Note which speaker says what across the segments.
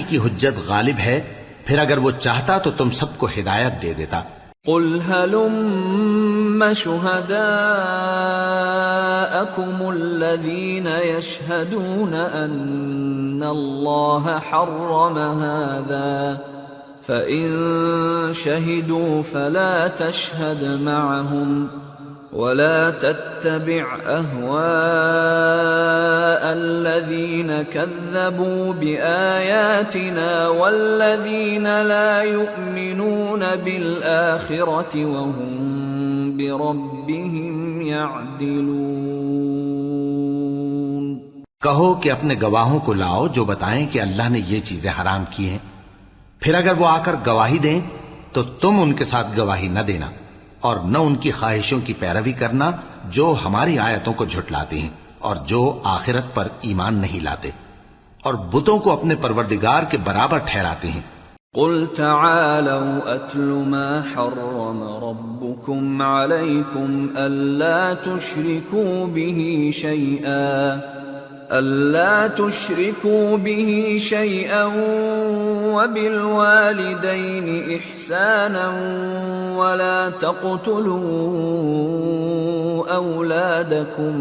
Speaker 1: کی حجت غالب ہے، پھر اگر وہ چاہتا تو تم سب کو ہدایت دے دیتا۔
Speaker 2: قل هلم شهداءكم الذين يشهدون أن الله حرم هذا فإن شهدوا فلا تشهد معهم ولا تتبع أهواء الذين كذبوا بآياتنا والذين لا يؤمنون بالآخرة وهم بربهم يعدلون۔
Speaker 1: کہو کہ اپنے گواہوں کو لاؤ جو بتائیں کہ اللہ نے یہ چیزیں حرام کی ہیں، پھر اگر وہ آ کر گواہی دیں تو تم ان کے ساتھ گواہی نہ دینا، اور نہ ان کی خواہشوں کی پیروی کرنا جو ہماری آیتوں کو جھٹلاتے ہیں اور جو آخرت پر ایمان نہیں لاتے اور بتوں کو اپنے پروردگار کے برابر ٹھہراتے ہیں۔
Speaker 2: قل تعالوا اتل ما حرم ربكم عليكم ألا تشركوا به شيئا وبالوالدين إحسانا ولا تقتلوا أولادكم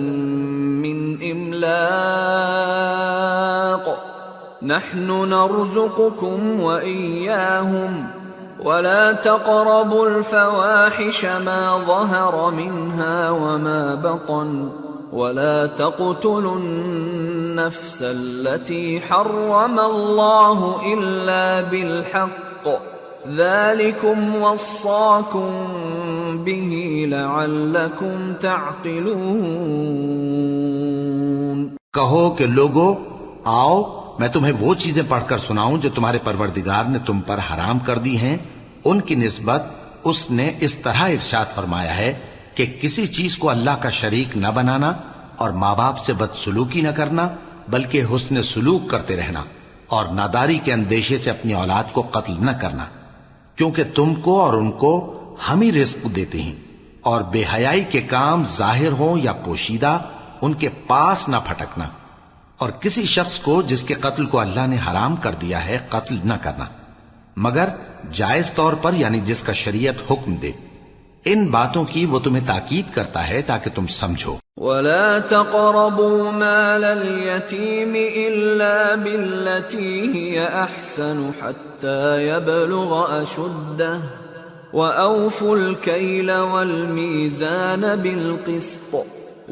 Speaker 2: من إملاق نحن نرزقكم وإياهم ولا تقربوا الفواحش ما ظهر منها وما بطن ولا تقتلوا النفس التي حرم الله إلا بالحق ذلكم وصاكم به لعلكم تعقلون۔
Speaker 1: کہو کہ لوگو آؤ میں تمہیں وہ چیزیں پڑھ کر سناؤں جو تمہارے پروردگار نے تم پر حرام کر دی ہیں۔ ان کی نسبت اس نے اس طرح ارشاد فرمایا ہے کہ کسی چیز کو اللہ کا شریک نہ بنانا اور ماں باپ سے بدسلوکی نہ کرنا بلکہ حسن سلوک کرتے رہنا اور ناداری کے اندیشے سے اپنی اولاد کو قتل نہ کرنا، کیونکہ تم کو اور ان کو ہم ہی رزق دیتے ہیں، اور بے حیائی کے کام ظاہر ہوں یا پوشیدہ ان کے پاس نہ پھٹکنا، اور کسی شخص کو جس کے قتل کو اللہ نے حرام کر دیا ہے قتل نہ کرنا مگر جائز طور پر، یعنی جس کا شریعت حکم دے۔ ان باتوں کی وہ تمہیں تاکید کرتا ہے تاکہ تم سمجھو۔
Speaker 2: ولا تقربوا مال اليتيم إلا بالتي هي أحسن حتى يبلغ أشده وأوفوا الكيل والميزان بالقسط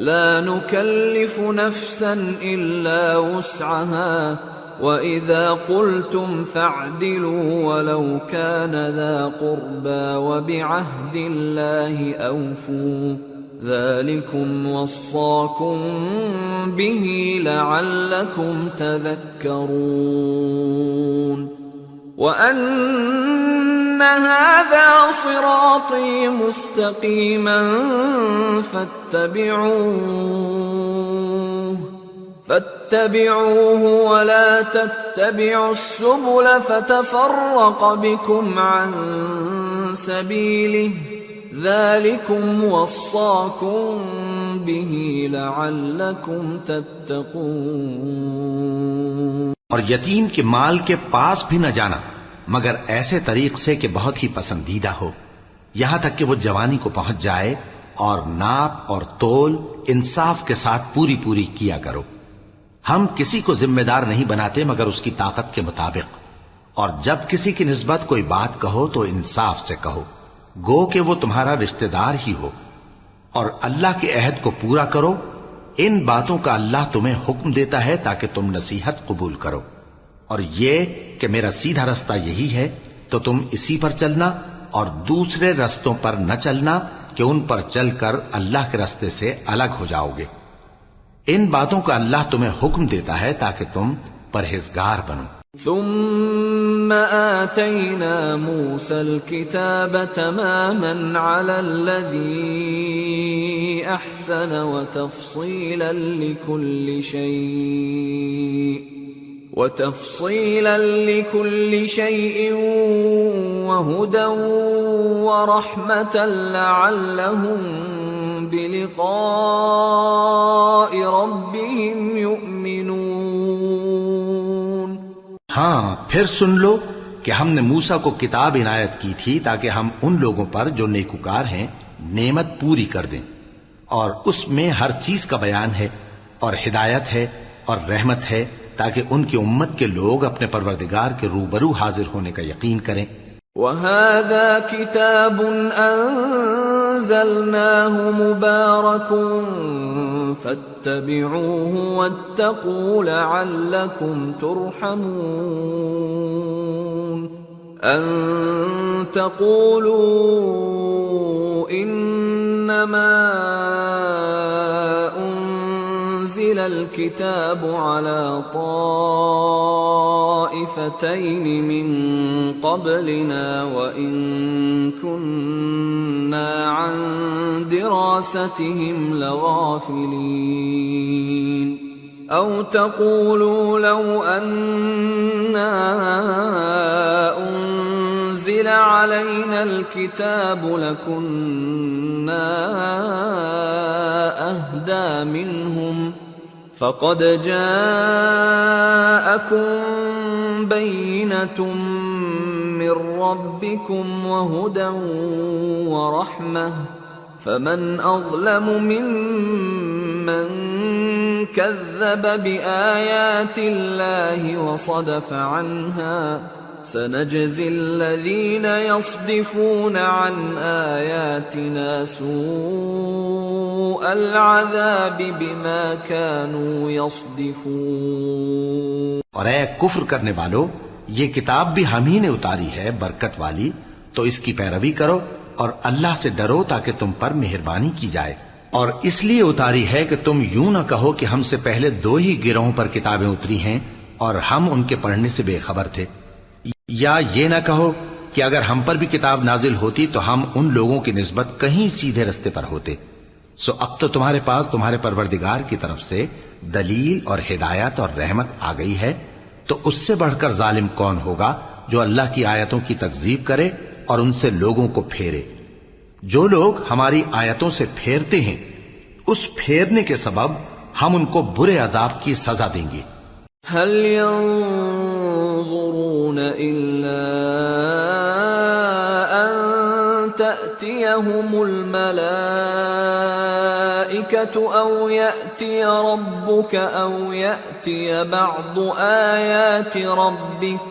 Speaker 2: لا نكلف نفسا إلا وسعها وَإِذَا قُلْتُمْ فَاعْدِلُوا وَلَوْ كَانَ ذَا قُرْبَى وَبِعَهْدِ اللَّهِ أَوْفُوا ذَلِكُمْ وَصَّاكُمْ بِهِ لَعَلَّكُمْ تَذَكَّرُونَ وَأَنَّ هَذَا صِرَاطِي مُسْتَقِيمًا فاتبعوه ولا تتبعوا السبل فتفرق بكم عن سبيله ذلكم وصاكم به لعلكم تتقون۔
Speaker 1: اور یتیم کے مال کے پاس بھی نہ جانا مگر ایسے طریق سے کہ بہت ہی پسندیدہ ہو، یہاں تک کہ وہ جوانی کو پہنچ جائے، اور ناپ اور تول انصاف کے ساتھ پوری پوری کیا کرو۔ ہم کسی کو ذمہ دار نہیں بناتے مگر اس کی طاقت کے مطابق، اور جب کسی کی نسبت کوئی بات کہو تو انصاف سے کہو، گو کہ وہ تمہارا رشتہ دار ہی ہو، اور اللہ کے عہد کو پورا کرو۔ ان باتوں کا اللہ تمہیں حکم دیتا ہے تاکہ تم نصیحت قبول کرو، اور یہ کہ میرا سیدھا رستہ یہی ہے تو تم اسی پر چلنا، اور دوسرے رستوں پر نہ چلنا کہ ان پر چل کر اللہ کے رستے سے الگ ہو جاؤ گے۔ ان باتوں کا اللہ تمہیں حکم دیتا ہے تاکہ تم پرہیزگار بنو۔
Speaker 2: ثم آتينا موسى الكتاب تماما على الذي أحسن وتفصيلا لكل شيء وهدى ورحمة لعلهم بلقاء ربهم يؤمنون۔
Speaker 1: ہاں پھر سن لو کہ ہم نے موسیٰ کو کتاب عنایت کی تھی تاکہ ہم ان لوگوں پر جو نیکوکار ہیں نعمت پوری کر دیں، اور اس میں ہر چیز کا بیان ہے اور ہدایت ہے اور رحمت ہے، تاکہ ان کی امت کے لوگ اپنے پروردگار کے روبرو حاضر ہونے کا یقین کریں۔
Speaker 2: وَهَذَا كِتَابٌ أَنزَلْنَاهُ مُبَارَكٌ فَاتَّبِعُوهُ وَاتَّقُوا لَعَلَّكُمْ تُرْحَمُونَ أَن تَقُولُوا إِنَّمَا أُنزِلَ الْكِتَابُ عَلَى طَائِفَتَيْنِ مِن قَبْلِنَا وَإِن كُنَّا عَن دِرَاسَتِهِمْ لَغَافِلِينَ أَوْ تَقُولُوا لَوْ أَنَّا أُنزِلَ عَلَيْنَا الْكِتَابُ لَكُنَّا أَهْدَى مِنْهُمْ فَقَدْ جَاءَكُمْ بَيِّنَةٌ مِّن رَّبِّكُمْ وَهُدًى وَرَحْمَةٌ فَمَنْ أَظْلَمُ مِمَّنْ كَذَّبَ بِآيَاتِ اللَّهِ وَصَدَفَ عَنْهَا سَنَجْزِي الَّذِينَ يَصْدِفُونَ عَنْ آيَاتِنَا سُوءَ الْعَذَابِ بِمَا كَانُوا يَصْدِفُونَ۔
Speaker 1: اور اے کفر کرنے والو، یہ کتاب بھی ہم ہی نے اتاری ہے برکت والی، تو اس کی پیروی کرو اور اللہ سے ڈرو تاکہ تم پر مہربانی کی جائے۔ اور اس لیے اتاری ہے کہ تم یوں نہ کہو کہ ہم سے پہلے 2 ہی گروہوں پر کتابیں اتری ہیں اور ہم ان کے پڑھنے سے بے خبر تھے، یا یہ نہ کہو کہ اگر ہم پر بھی کتاب نازل ہوتی تو ہم ان لوگوں کی نسبت کہیں سیدھے رستے پر ہوتے۔ سو اب تو تمہارے پاس تمہارے پروردگار کی طرف سے دلیل اور ہدایت اور رحمت آ گئی ہے، تو اس سے بڑھ کر ظالم کون ہوگا جو اللہ کی آیتوں کی تکذیب کرے اور ان سے لوگوں کو پھیرے۔ جو لوگ ہماری آیتوں سے پھیرتے ہیں، اس پھیرنے کے سبب ہم ان کو برے عذاب کی سزا دیں گے۔
Speaker 2: هل ينظرون إلا أن تأتيهم الملائكة أو يأتي ربك أو يأتي بعض آيات ربك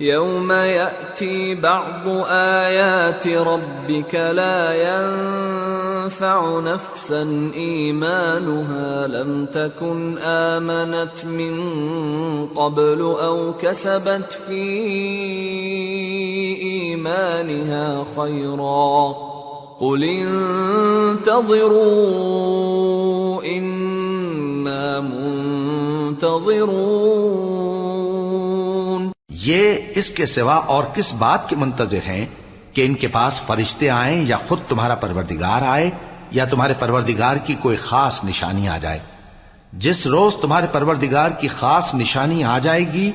Speaker 2: يوم يأتي بعض آيات ربك لا ينفع نفسا إيمانها لم تكن آمنت من قبل أو كسبت في إيمانها خيرا قل انتظروا إنا منتظرون۔
Speaker 1: یہ اس کے سوا اور کس بات کے منتظر ہیں کہ ان کے پاس فرشتے آئیں یا خود تمہارا پروردگار آئے یا تمہارے پروردگار کی کوئی خاص نشانی آ جائے؟ جس روز تمہارے پروردگار کی خاص نشانی آ جائے گی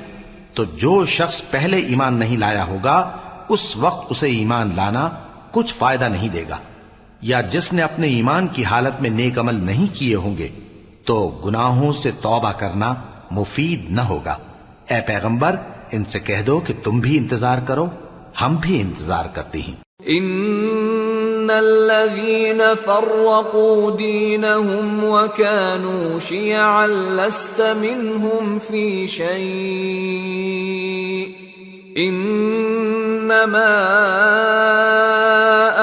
Speaker 1: تو جو شخص پہلے ایمان نہیں لایا ہوگا اس وقت اسے ایمان لانا کچھ فائدہ نہیں دے گا، یا جس نے اپنے ایمان کی حالت میں نیک عمل نہیں کیے ہوں گے تو گناہوں سے توبہ کرنا مفید نہ ہوگا۔ اے پیغمبر، ان سے کہہ دو کہ تم بھی انتظار کرو، ہم بھی انتظار کرتے ہیں۔
Speaker 2: ان الذين فرقوا دينهم وكانوا شيعا لست منهم في شيء انما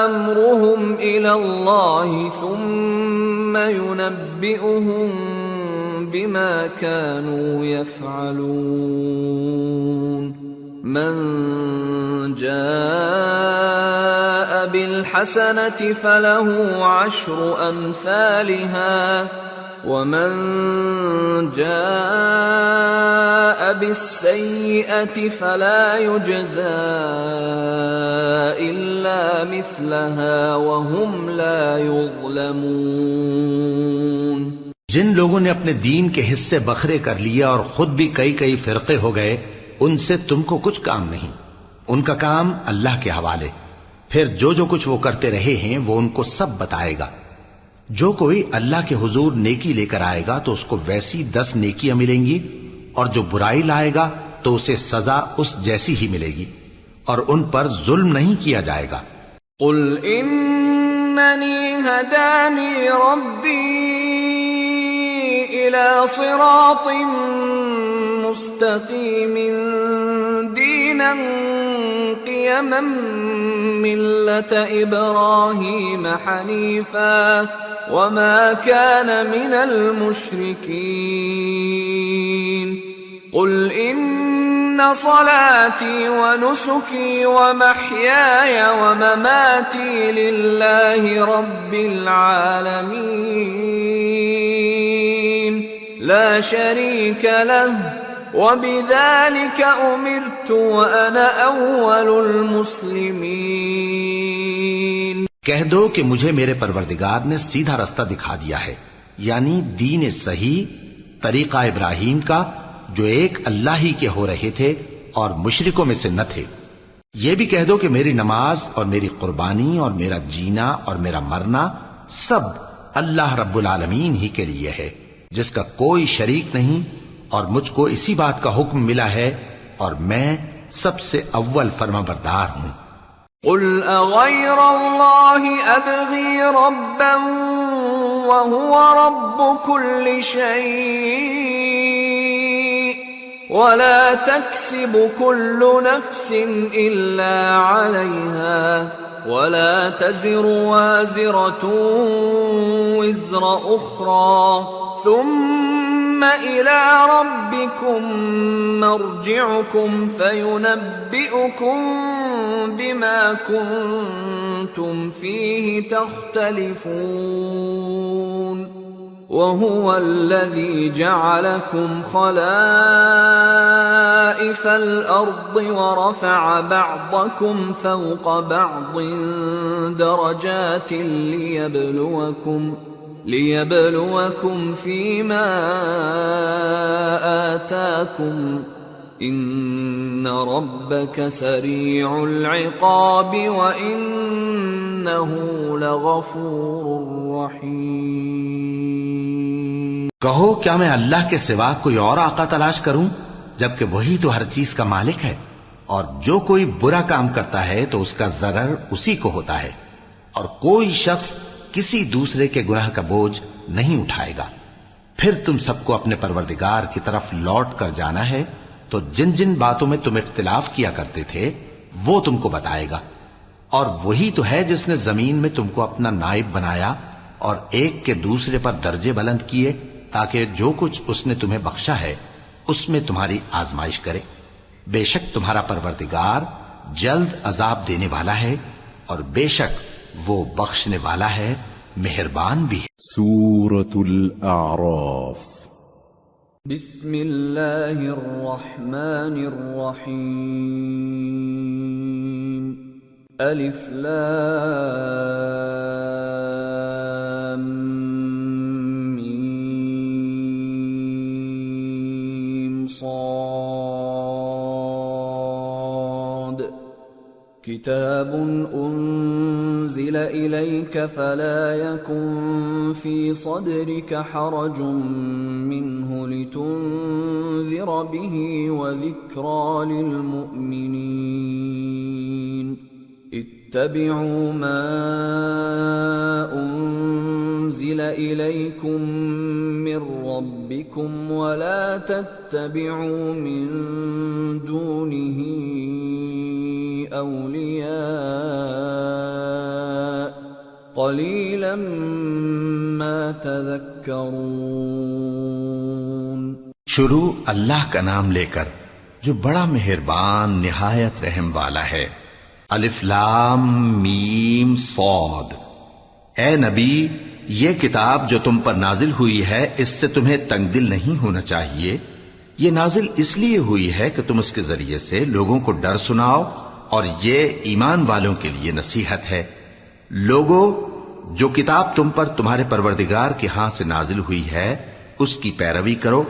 Speaker 2: امرهم الى الله ثم ينبئهم بما كانوا يفعلون۔ من جاء بالحسنة فله 10 أمثالها ومن جاء بالسيئة فلا يجزى إلا مثلها وهم لا يظلمون۔
Speaker 1: جن لوگوں نے اپنے دین کے حصے بکھرے کر لیا اور خود بھی کئی فرقے ہو گئے، ان سے تم کو کچھ کام نہیں، ان کا کام اللہ کے حوالے۔ پھر جو کچھ وہ کرتے رہے ہیں وہ ان کو سب بتائے گا۔ جو کوئی اللہ کے حضور نیکی لے کر آئے گا تو اس کو ویسی 10 نیکیاں ملیں گی، اور جو برائی لائے گا تو اسے سزا اس جیسی ہی ملے گی اور ان پر ظلم نہیں کیا جائے گا۔
Speaker 2: قل اننی ہدانی ربی الى صراط مستقیم دینا قیما ملة ابراہیم حنیفا وما كان من المشرکین قل ان صلاتي ونسكي ومحياي ومماتي لله رب العالمين لا شريك له وبذلك أمرت وأنا أول المسلمين۔
Speaker 1: کہہ دو کہ مجھے میرے پروردگار نے سیدھا رستہ دکھا دیا ہے، یعنی دین صحیح، طریقہ ابراہیم کا، جو ایک اللہ ہی کے ہو رہے تھے اور مشرکوں میں سے نہ تھے۔ یہ بھی کہہ دو کہ میری نماز اور میری قربانی اور میرا جینا اور میرا مرنا سب اللہ رب العالمین ہی کے لیے ہے، جس کا کوئی شریک نہیں، اور مجھ کو اسی بات کا حکم ملا ہے اور میں سب سے اول فرما بردار ہوں۔
Speaker 2: قل اغیر اللہ ابغی ربا وهو رب كل شيء ولا تكسب كل نفس إلا عليها ولا تزر وازرة وزر أخرى ثم إلى ربكم مرجعكم فينبئكم بما كنتم فيه تختلفون وهو الذي جعلكم خلائف الأرض ورفع بعضكم فوق بعض درجات ليبلوكم فيما آتاكم إن ربك سريع العقاب وإنه لغفور رحيم۔
Speaker 1: کہو کیا میں اللہ کے سوا کوئی اور آقا تلاش کروں جبکہ وہی تو ہر چیز کا مالک ہے، اور جو کوئی برا کام کرتا ہے تو اس کا ضرر اسی کو ہوتا ہے، اور کوئی شخص کسی دوسرے کے گناہ کا بوجھ نہیں اٹھائے گا۔ پھر تم سب کو اپنے پروردگار کی طرف لوٹ کر جانا ہے، تو جن جن باتوں میں تم اختلاف کیا کرتے تھے وہ تم کو بتائے گا، اور وہی تو ہے جس نے زمین میں تم کو اپنا نائب بنایا اور ایک کے دوسرے پر درجے بلند کیے تاکہ جو کچھ اس نے تمہیں بخشا ہے اس میں تمہاری آزمائش کرے۔ بے شک تمہارا پروردگار جلد عذاب دینے والا ہے، اور بے شک وہ بخشنے والا ہے، مہربان بھی ہے۔
Speaker 3: سورة الأعراف۔
Speaker 2: بسم اللہ الرحمن الرحیم۔ الف لام میم صاد۔ کتاب انزل الیک فلا یکن فی صدرک حرج منه لتنذر به وذکرى للمؤمنین۔ اتبعوا ما انزل الیکم من ربکم ولا تتبعوا من دونه اولیاء قلیلا ما تذکرون۔
Speaker 1: شروع اللہ کا نام لے کر جو بڑا مہربان نہایت رحم والا ہے۔ الف لام میم صاد۔ اے نبی، یہ کتاب جو تم پر نازل ہوئی ہے اس سے تمہیں تنگ دل نہیں ہونا چاہیے۔ یہ نازل اس لیے ہوئی ہے کہ تم اس کے ذریعے سے لوگوں کو ڈر سناؤ، اور یہ ایمان والوں کے لیے نصیحت ہے۔ لوگوں، جو کتاب تم پر تمہارے پروردگار کے ہاں سے نازل ہوئی ہے اس کی پیروی کرو،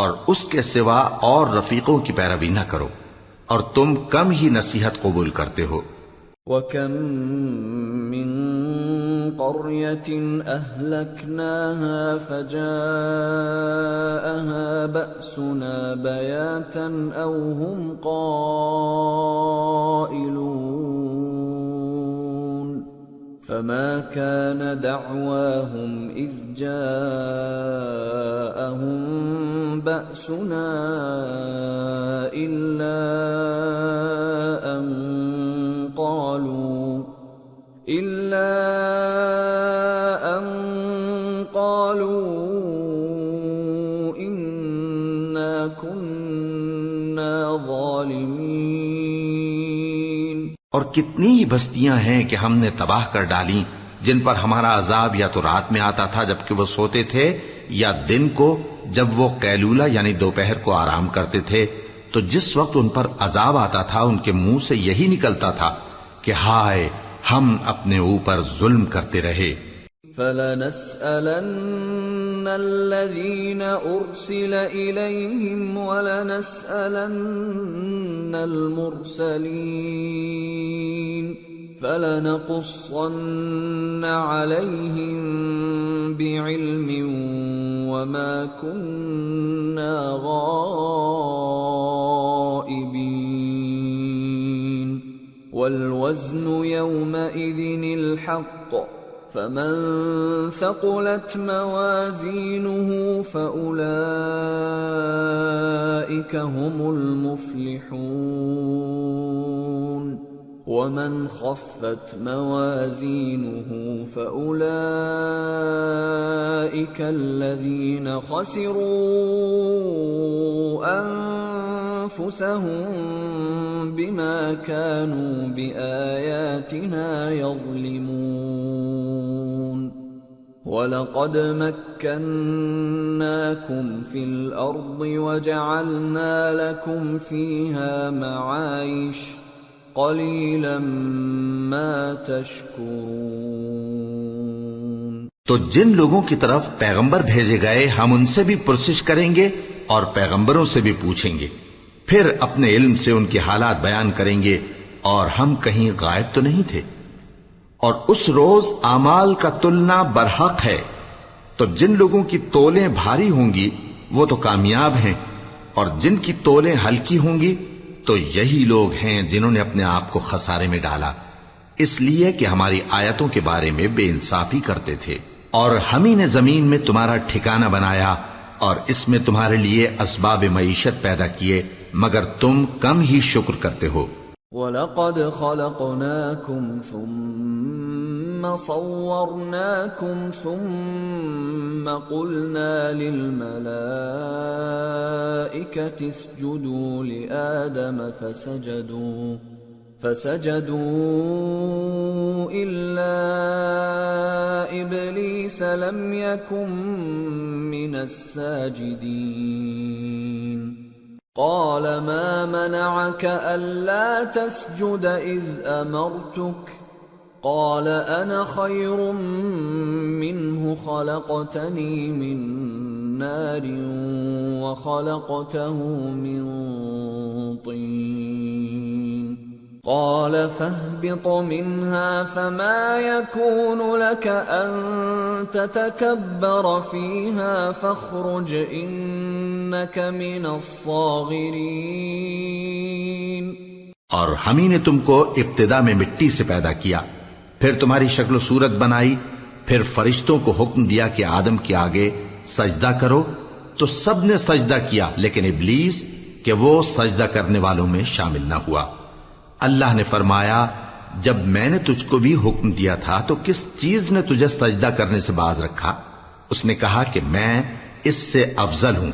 Speaker 1: اور اس کے سوا اور رفیقوں کی پیروی نہ کرو، اور تم کم ہی نصیحت قبول کرتے ہو۔
Speaker 2: وَكَمْ مِنْ قَرْيَةٍ أَهْلَكْنَاهَا فَجَاءَهَا بَأْسُنَا بَيَاتًا أَوْ هُمْ قَائِلُونَ فَمَا كَانَ دَعْوَاهُمْ إِذْ جَاءَهُمْ بَأْسُنَا إِلَّا أَنْ قَالُوا إِنَّا كُنَّا ظَالِمِينَ۔
Speaker 1: اور کتنی ہی بستیاں ہیں کہ ہم نے تباہ کر ڈالی جن پر ہمارا عذاب یا تو رات میں آتا تھا جبکہ وہ سوتے تھے، یا دن کو جب وہ قیلولہ یعنی دوپہر کو آرام کرتے تھے، تو جس وقت ان پر عذاب آتا تھا ان کے منہ سے یہی نکلتا تھا کہ ہائے ہم اپنے اوپر ظلم کرتے رہے۔
Speaker 2: فَلَنَسْأَلَنَّ الَّذِينَ أُرْسِلَ إِلَيْهِمْ وَلَنَسْأَلَنَّ الْمُرْسَلِينَ فَلَنَقُصَّنَّ عَلَيْهِمْ بِعِلْمٍ وَمَا كُنَّا غَائِبِينَ وَالْوَزْنُ يَوْمَئِذٍ الْحَقُّ فَمَنْ ثَقُلَتْ مَوَازِينُهُ فَأُولَئِكَ هُمُ الْمُفْلِحُونَ وَمَنْ خَفَّتْ مَوَازِينُهُ فَأُولَئِكَ الَّذِينَ خَسِرُوا أَنفُسَهُم بِمَا كَانُوا بِآيَاتِنَا يَظْلِمُونَ وَلَقَدْ مَكَّنَّاكُمْ فِي الْأَرْضِ وَجَعَلْنَا لَكُمْ فِيهَا مَعَايِشَ قَلِيلًا مَا تَشْكُرُونَ۔
Speaker 1: تو جن لوگوں کی طرف پیغمبر بھیجے گئے ہم ان سے بھی پرسش کریں گے اور پیغمبروں سے بھی پوچھیں گے، پھر اپنے علم سے ان کے حالات بیان کریں گے، اور ہم کہیں غائب تو نہیں تھے۔ اور اس روز اعمال کا تلنا برحق ہے، تو جن لوگوں کی تولیں بھاری ہوں گی وہ تو کامیاب ہیں، اور جن کی تولیں ہلکی ہوں گی تو یہی لوگ ہیں جنہوں نے اپنے آپ کو خسارے میں ڈالا، اس لیے کہ ہماری آیتوں کے بارے میں بے انصافی کرتے تھے۔ اور ہم ہی نے زمین میں تمہارا ٹھکانہ بنایا اور اس میں تمہارے لیے اسباب معیشت پیدا کیے، مگر تم کم ہی شکر کرتے ہو۔
Speaker 2: وَلَقَدْ خَلَقْنَاكُمْ ثُمَّ صَوَّرْنَاكُمْ ثُمَّ قُلْنَا لِلْمَلَائِكَةِ اسْجُدُوا لِآدَمَ فَسَجَدُوا إِلَّا إِبْلِيسَ لَمْ يَكُنْ مِنَ السَّاجِدِينَ قَالَ مَا مَنَعَكَ أَلَّا تَسْجُدَ إِذْ أَمَرْتُكَ قَالَ أَنَا خَيْرٌ مِّنْهُ خَلَقْتَنِي مِنْ نَارٍ وَخَلَقْتَهُ مِنْ طِينٍ قَالَ فَاهْبِطْ مِنْهَا فَمَا يَكُونُ لَكَ أَن تَتَكَبَّرَ فِيهَا فَاخْرُجْ إِنَّكَ مِنَ الصَّاغِرِينَ۔
Speaker 1: اور ہم ہی نے تم کو ابتدا میں مٹی سے پیدا کیا، پھر تمہاری شکل و صورت بنائی، پھر فرشتوں کو حکم دیا کہ آدم کے آگے سجدہ کرو، تو سب نے سجدہ کیا لیکن ابلیس کہ وہ سجدہ کرنے والوں میں شامل نہ ہوا۔ اللہ نے فرمایا، جب میں نے تجھ کو بھی حکم دیا تھا تو کس چیز نے تجھے سجدہ کرنے سے باز رکھا؟ اس نے کہا کہ میں اس سے افضل ہوں،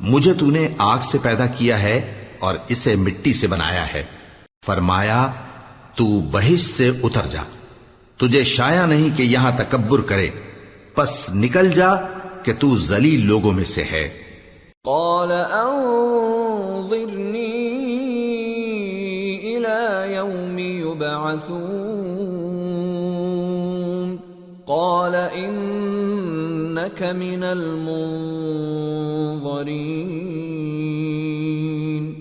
Speaker 1: مجھے تو نے آگ سے پیدا کیا ہے اور اسے مٹی سے بنایا ہے۔ فرمایا، تو بہشت سے اتر جا، تجھے شایع نہیں کہ یہاں تکبر کرے، پس نکل جا کہ تو ذلیل لوگوں میں سے ہے۔
Speaker 2: قال انظرنی يوم يبعثون قال إنك من المنظرين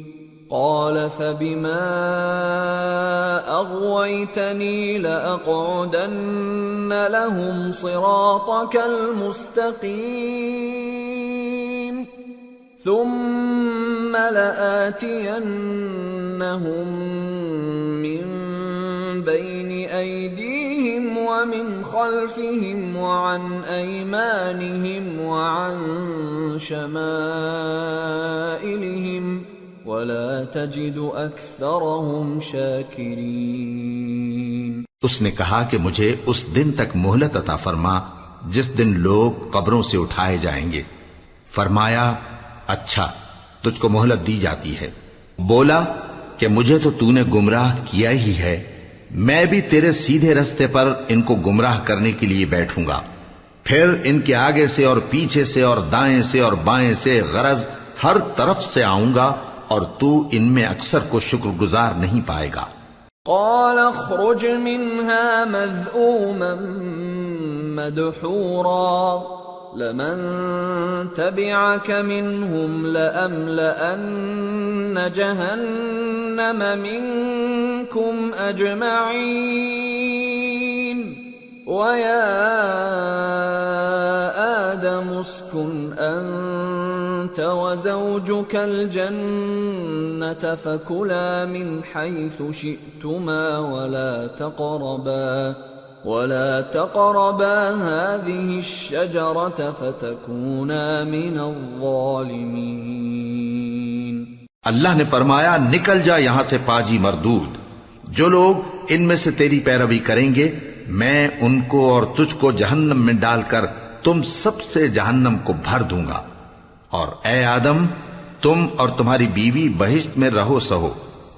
Speaker 2: قال قال فبما أغويتني لأقعدن لهم صراطك المستقيم ثم لآتينهم من بين أيديهم ومن خلفهم وعن أيمانهم وعن شمائلهم ولا تجد أكثرهم شاكرين۔
Speaker 1: اس نے کہا کہ مجھے اس دن تک مہلت عطا فرما جس دن لوگ قبروں سے اٹھائے جائیں گے۔ فرمایا اچھا، تجھ کو مہلت دی جاتی ہے۔ بولا کہ مجھے تو تو نے گمراہ کیا ہی ہے، میں بھی تیرے سیدھے رستے پر ان کو گمراہ کرنے کے لیے بیٹھوں گا، پھر ان کے آگے سے اور پیچھے سے اور دائیں سے اور بائیں سے، غرض ہر طرف سے آؤں گا، اور تو ان میں اکثر کو شکر گزار نہیں پائے گا۔
Speaker 2: قال اخرج منها مذءوما مدحورا لمن تبعك منهم لأملأن جهنم منكم أجمعين ويا آدم اسكن أنت وزوجك الجنة فكلا من حيث شئتما ولا تقربا هذه الشجرة فتكونا من الظالمين۔
Speaker 1: اللہ نے فرمایا نکل جا یہاں سے پاجی مردود، جو لوگ ان میں سے تیری پیروی کریں گے میں ان کو اور تجھ کو جہنم میں ڈال کر تم سب سے جہنم کو بھر دوں گا، اور اے آدم تم اور تمہاری بیوی بہشت میں رہو سہو،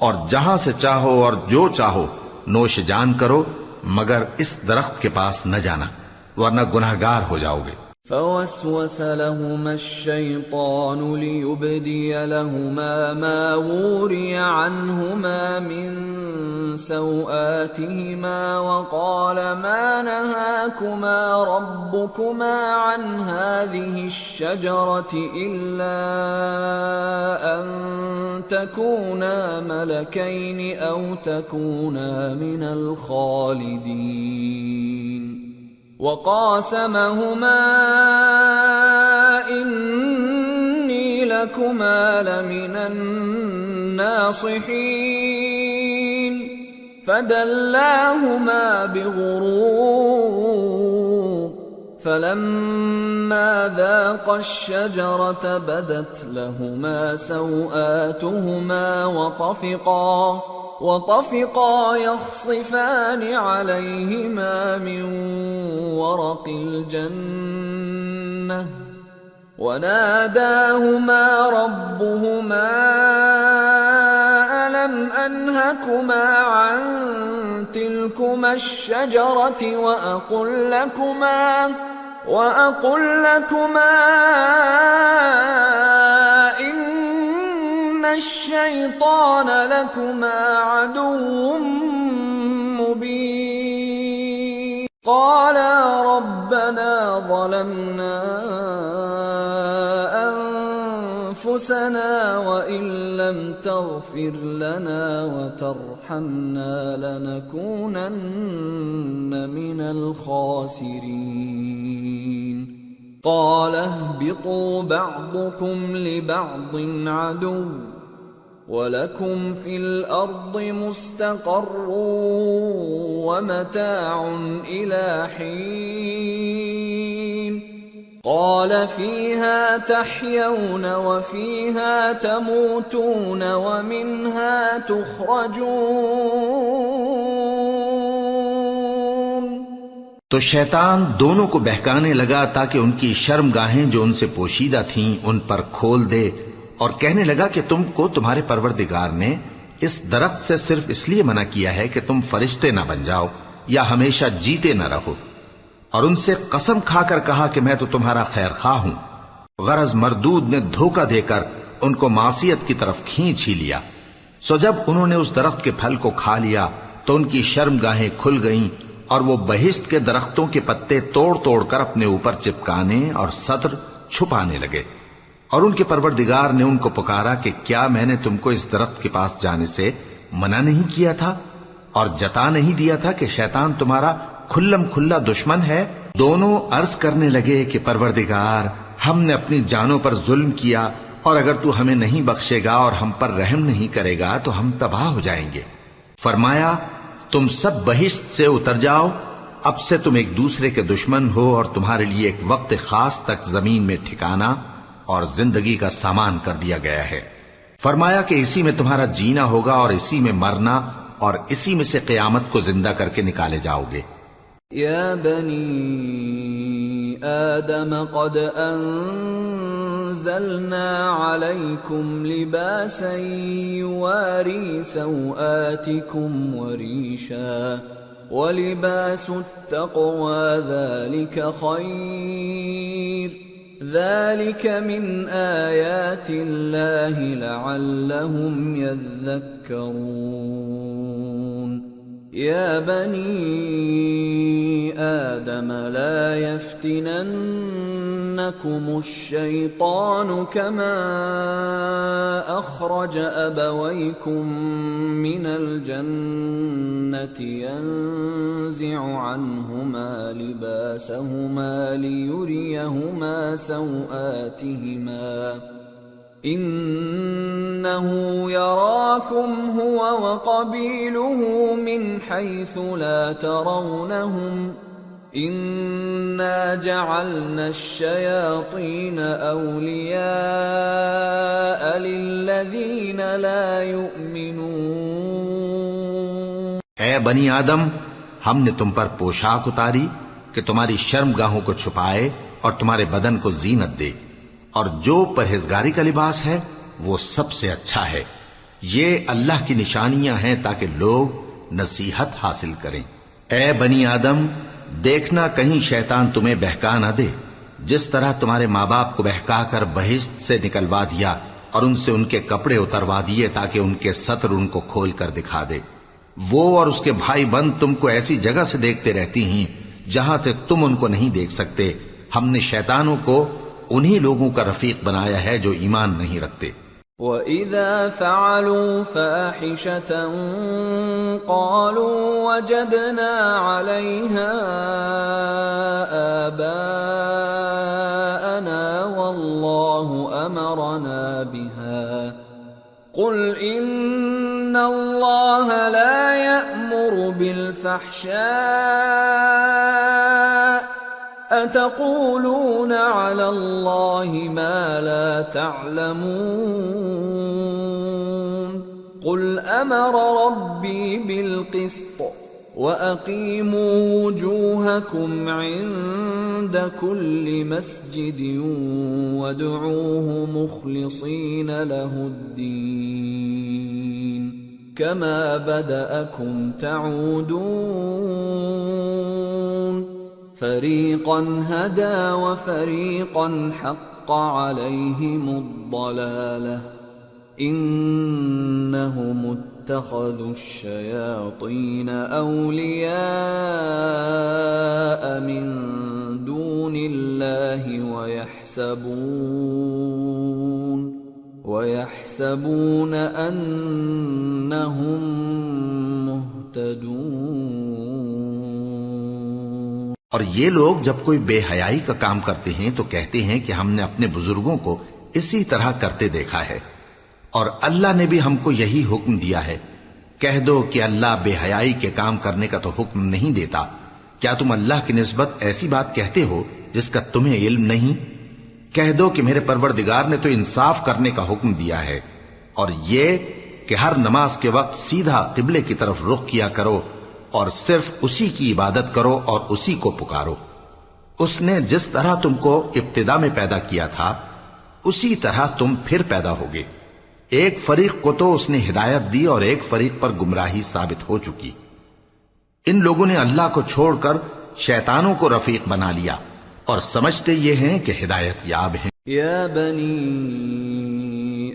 Speaker 1: اور جہاں سے چاہو اور جو چاہو نوش جان کرو، مگر اس درخت کے پاس نہ جانا ورنہ گناہگار ہو جاؤ گے۔
Speaker 2: فوسوس لهما الشيطان ليبدي لهما ما وري عنهما من سوآتهما وقال ما نهاكما ربكما عن هذه الشجرة إلا أن تكونا ملكين أو تكونا من الخالدين وقاسمهما إني لكما لمن الناصحين فدلاهما بغرور فلما ذاقا الشجرة بدت لهما سوآتهما وطفقا يخصفان عليهما من ورق الجنة وناداهما ربهما ألم أنهكما عن تلكما الشجرة وأقل لكما إن الشيطان لكما عدو مبين قالا ربنا ظلمنا أنفسنا وإن لم تغفر لنا وترحمنا لنكونن من الخاسرين قال اهبطوا بعضكم لبعض عدو ولكم في الأرض مستقر ومتاع إلى حين قال فيها تحيون وفيها تموتون ومنها تخرجون۔
Speaker 1: تو شیطان دونوں کو بہکانے لگا تاکہ ان کی شرمگاہیں جو ان سے پوشیدہ تھیں ان پر کھول دے، اور کہنے لگا کہ تم کو تمہارے پروردگار نے اس درخت سے صرف اس لیے منع کیا ہے کہ تم فرشتے نہ بن جاؤ یا ہمیشہ جیتے نہ رہو، اور ان سے قسم کھا کر کہا کہ میں تو تمہارا خیر خواہ ہوں۔ غرض مردود نے دھوکہ دے کر ان کو معصیت کی طرف کھینچ ہی لیا، سو جب انہوں نے اس درخت کے پھل کو کھا لیا تو ان کی شرمگاہیں کھل گئیں، اور وہ بہشت کے درختوں کے پتے توڑ توڑ کر اپنے اوپر چپکانے اور صدر چھپانے لگے۔ اور ان کے پروردگار نے ان کو پکارا کہ کیا میں نے تم کو اس درخت کے پاس جانے سے منع نہیں کیا تھا اور جتا نہیں دیا تھا کہ شیطان تمہارا کھلم کھلا دشمن ہے؟ دونوں عرض کرنے لگے کہ پروردگار، ہم نے اپنی جانوں پر ظلم کیا، اور اگر تو ہمیں نہیں بخشے گا اور ہم پر رحم نہیں کرے گا تو ہم تباہ ہو جائیں گے۔ فرمایا تم سب بہشت سے اتر جاؤ، اب سے تم ایک دوسرے کے دشمن ہو اور تمہارے لیے ایک وقت خاص تک زمین میں ٹھکانا اور زندگی کا سامان کر دیا گیا ہے۔ فرمایا کہ اسی میں تمہارا جینا ہوگا اور اسی میں مرنا اور اسی میں سے قیامت کو زندہ کر کے نکالے جاؤ گے۔
Speaker 2: یا بنی آدم قد انزلنا علیکم لباسا یواری سوآتکم وریشا ولباس التقوى ذلك خیر ذلك من آیات اللہ لعلهم يذکرون یا بنی آدم لا يفتننكم الشیطان كما اخرج ابویکم من الجنة ينزع عنهما لباسهما ليريهما سوآتهما إنه يراكم هو وقبيله من حيث لا ترونهم إنا جعلنا الشياطين أولياء للذين لا يؤمنون۔
Speaker 1: اے بنی آدم، ہم نے تم پر پوشاک اتاری کہ تمہاری شرم گاہوں کو چھپائے اور تمہارے بدن کو زینت دے، اور جو پرہیزگاری کا لباس ہے وہ سب سے اچھا ہے۔ یہ اللہ کی نشانیاں ہیں تاکہ لوگ نصیحت حاصل کریں۔ اے بنی آدم، دیکھنا کہیں شیطان تمہیں بہکا نہ دے، جس طرح تمہارے ماں باپ کو بہکا کر بہشت سے نکلوا دیا اور ان سے ان کے کپڑے اتروا دیے تاکہ ان کے ستر ان کو کھول کر دکھا دے۔ وہ اور اس کے بھائی بند تم کو ایسی جگہ سے دیکھتے رہتی ہیں جہاں سے تم ان کو نہیں دیکھ سکتے۔ ہم نے شیطانوں کو انہی لوگوں کا رفیق بنایا ہے جو ایمان نہیں رکھتے۔
Speaker 2: وَإِذَا فَعَلُوا فَاحِشَةً قَالُوا وَجَدْنَا عَلَيْهَا آبَاءَنَا وَاللَّهُ أَمَرَنَا بِهَا قُلْ إِنَّ اللَّهَ لَا يَأْمُرُ بِالْفَحْشَاءِ أَتَقُولُونَ عَلَى اللَّهِ مَا لَا تَعْلَمُونَ قُلْ أَمَرَ رَبِّي بِالْقِسْطِ وَأَقِيمُوا وُجُوهَكُمْ عِندَ كُلِّ مَسْجِدٍ وَادْعُوهُ مُخْلِصِينَ لَهُ الدِّينَ كَمَا بَدَأَكُمْ تَعُودُونَ فَرِيقًا هَدَى وَفَرِيقًا حَقَّ عَلَيْهِمُ الضَّلَالَةُ إِنَّهُمُ اتَّخَذُوا الشَّيَاطِينَ أَوْلِيَاءَ مِن دُونِ اللَّهِ وَيَحْسَبُونَ أَنَّهُم مُهْتَدُونَ۔
Speaker 1: اور یہ لوگ جب کوئی بے حیائی کا کام کرتے ہیں تو کہتے ہیں کہ ہم نے اپنے بزرگوں کو اسی طرح کرتے دیکھا ہے، اور اللہ نے بھی ہم کو یہی حکم دیا ہے۔ کہہ دو کہ اللہ بے حیائی کے کام کرنے کا تو حکم نہیں دیتا۔ کیا تم اللہ کی نسبت ایسی بات کہتے ہو جس کا تمہیں علم نہیں؟ کہہ دو کہ میرے پروردگار نے تو انصاف کرنے کا حکم دیا ہے، اور یہ کہ ہر نماز کے وقت سیدھا قبلے کی طرف رخ کیا کرو اور صرف اسی کی عبادت کرو اور اسی کو پکارو۔ اس نے جس طرح تم کو ابتدا میں پیدا کیا تھا اسی طرح تم پھر پیدا ہوگے۔ ایک فریق کو تو اس نے ہدایت دی اور ایک فریق پر گمراہی ثابت ہو چکی۔ ان لوگوں نے اللہ کو چھوڑ کر شیطانوں کو رفیق بنا لیا اور سمجھتے یہ ہیں کہ ہدایت یاب ہیں۔
Speaker 2: یا بنی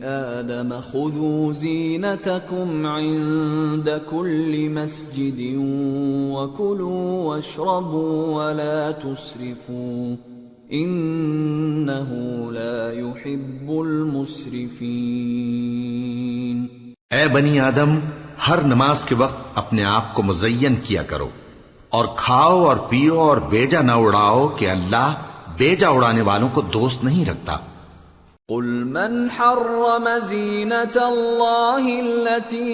Speaker 2: آدم خذوا زینتکم عند كل مسجد وكلوا واشربوا ولا تسرفوا إنه لا يحب المسرفين۔
Speaker 1: اے بنی آدم، ہر نماز کے وقت اپنے آپ کو مزین کیا کرو، اور کھاؤ اور پیو اور بیجا نہ اڑاؤ کہ اللہ بیجا اڑانے والوں کو دوست نہیں رکھتا۔
Speaker 2: قل من حرم زینة اللہ التي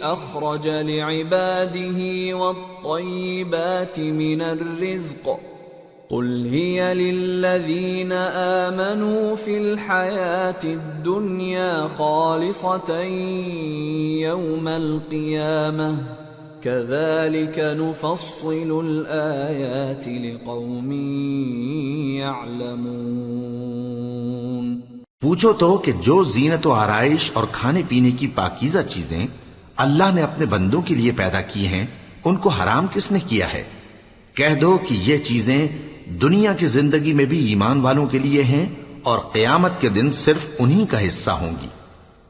Speaker 2: اخرج لعباده والطیبات من الرزق قل هي للذین آمنوا في الحیاة الدنیا خالصة یوم القیامة كذلك نفصل الآيات لقوم يعلمون۔
Speaker 1: پوچھو تو کہ جو زینت و آرائش اور کھانے پینے کی پاکیزہ چیزیں اللہ نے اپنے بندوں کے لیے پیدا کی ہیں، ان کو حرام کس نے کیا ہے؟ کہہ دو کہ یہ چیزیں دنیا کی زندگی میں بھی ایمان والوں کے لیے ہیں اور قیامت کے دن صرف انہی کا حصہ ہوں گی۔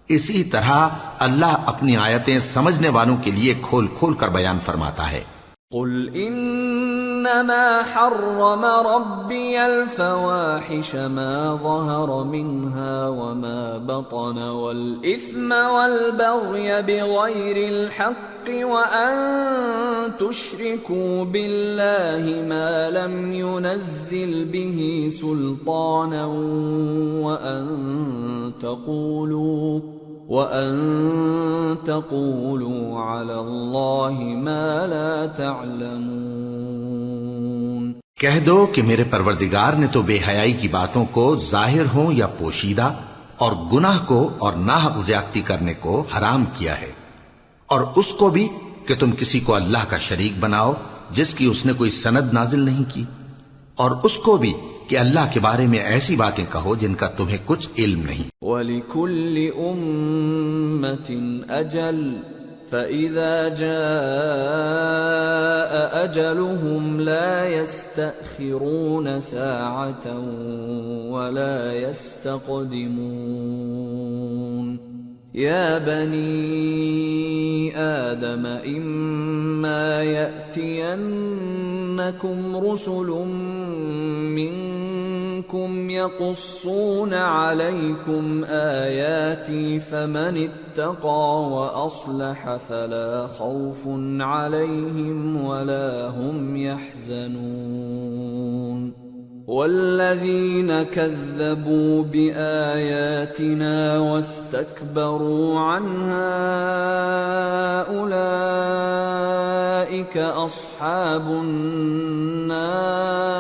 Speaker 1: اسی طرح اللہ اپنی آیتیں سمجھنے والوں کے لیے کھول کھول کر بیان فرماتا ہے۔
Speaker 2: قل انما حرم ربی الفواحش ما ظهر منها وما بطن والاثم والبغي بغير الحق وان تشركوا بالله ما لم ينزل به سلطانا وَأَن تَقُولُوا عَلَى اللَّهِ مَا لَا تَعْلَمُونَ۔
Speaker 1: کہہ دو کہ میرے پروردگار نے تو بے حیائی کی باتوں کو ظاہر ہوں یا پوشیدہ اور گناہ کو اور ناحق زیادتی کرنے کو حرام کیا ہے، اور اس کو بھی کہ تم کسی کو اللہ کا شریک بناؤ جس کی اس نے کوئی سند نازل نہیں کی، اور اس کو بھی کہ اللہ کے بارے میں ایسی باتیں کہو جن کا تمہیں کچھ علم نہیں۔
Speaker 2: وَلِكُلِّ أُمَّةٍ أَجَلٌ فَإِذَا جَاءَ أَجَلُهُمْ لَا يَسْتَأْخِرُونَ سَاعَةً وَلَا يَسْتَقْدِمُونَ۔ يَا بَنِي آدَمَ إِمَّا يَأْتِيَنَّكُمْ رُسُلٌ مِّنكُمْ يَقُصُّونَ عَلَيْكُمْ آيَاتِي فَمَنِ اتَّقَىٰ وَأَصْلَحَ فَلَا خَوْفٌ عَلَيْهِمْ وَلَا هُمْ يَحْزَنُونَ۔ والذين كذبوا بآياتنا واستكبروا عنها أولئك أصحاب النار